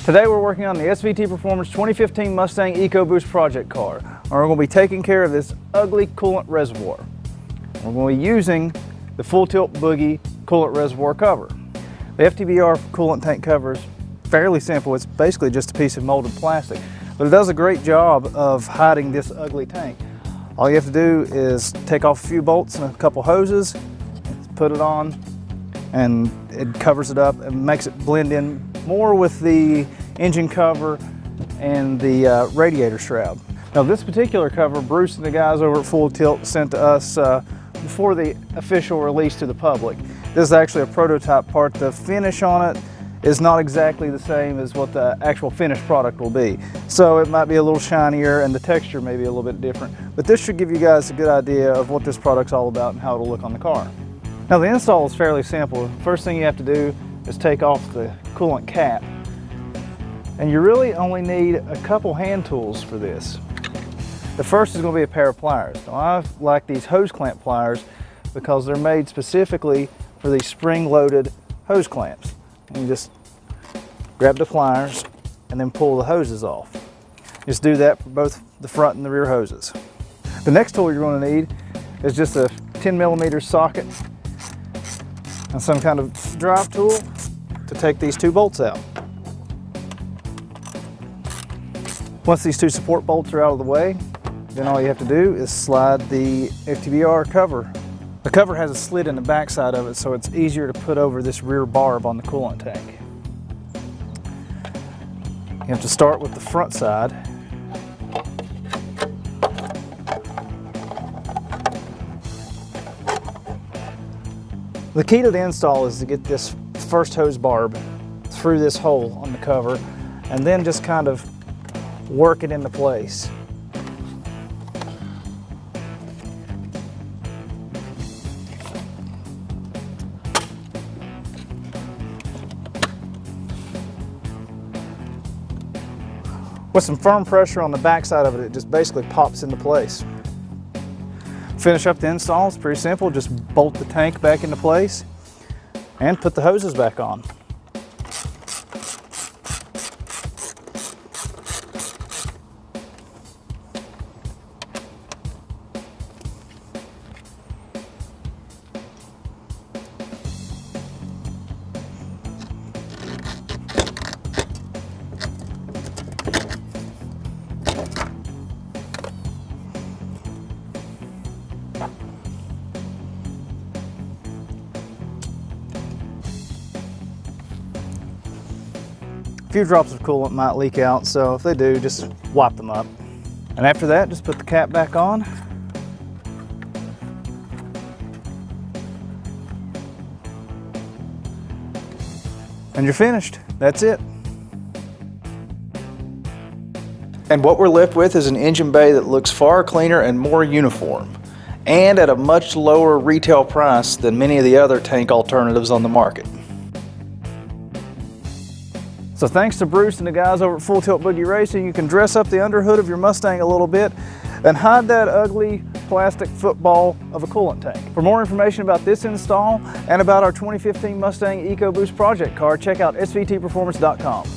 Today we're working on the SVT Performance 2015 Mustang EcoBoost project car. And we're going to be taking care of this ugly coolant reservoir. We're going to be using the full tilt Boogie coolant reservoir cover. The FTBR coolant tank cover is fairly simple. It's basically just a piece of molded plastic, but it does a great job of hiding this ugly tank. All you have to do is take off a few bolts and a couple hoses, put it on, and it covers it up and makes it blend in more with the engine cover and the radiator shroud. Now this particular cover, Bruce and the guys over at Full Tilt sent to us before the official release to the public. This is actually a prototype part. The finish on it is not exactly the same as what the actual finished product will be. So it might be a little shinier and the texture may be a little bit different. But this should give you guys a good idea of what this product's all about and how it'll look on the car. Now the install is fairly simple. First thing you have to do is take off the coolant cap. And you really only need a couple hand tools for this. The first is going to be a pair of pliers. Now I like these hose clamp pliers because they're made specifically for these spring-loaded hose clamps. And you just grab the pliers and then pull the hoses off. Just do that for both the front and the rear hoses. The next tool you're going to need is just a 10mm socket and some kind of drive tool to take these two bolts out. Once these two support bolts are out of the way, then all you have to do is slide the FTBR cover. The cover has a slit in the back side of it, so it's easier to put over this rear barb on the coolant tank. You have to start with the front side. The key to the install is to get this first hose barb through this hole on the cover and then just kind of work it into place. With some firm pressure on the back side of it, it just basically pops into place. Finish up the install, it's pretty simple. Just bolt the tank back into place and put the hoses back on. A few drops of coolant might leak out, so if they do, just wipe them up. And after that, just put the cap back on. And you're finished. That's it. And what we're left with is an engine bay that looks far cleaner and more uniform, and at a much lower retail price than many of the other tank alternatives on the market. So thanks to Bruce and the guys over at Full Tilt Boogie Racing, you can dress up the underhood of your Mustang a little bit and hide that ugly plastic football of a coolant tank. For more information about this install and about our 2015 Mustang EcoBoost project car, check out svtperformance.com.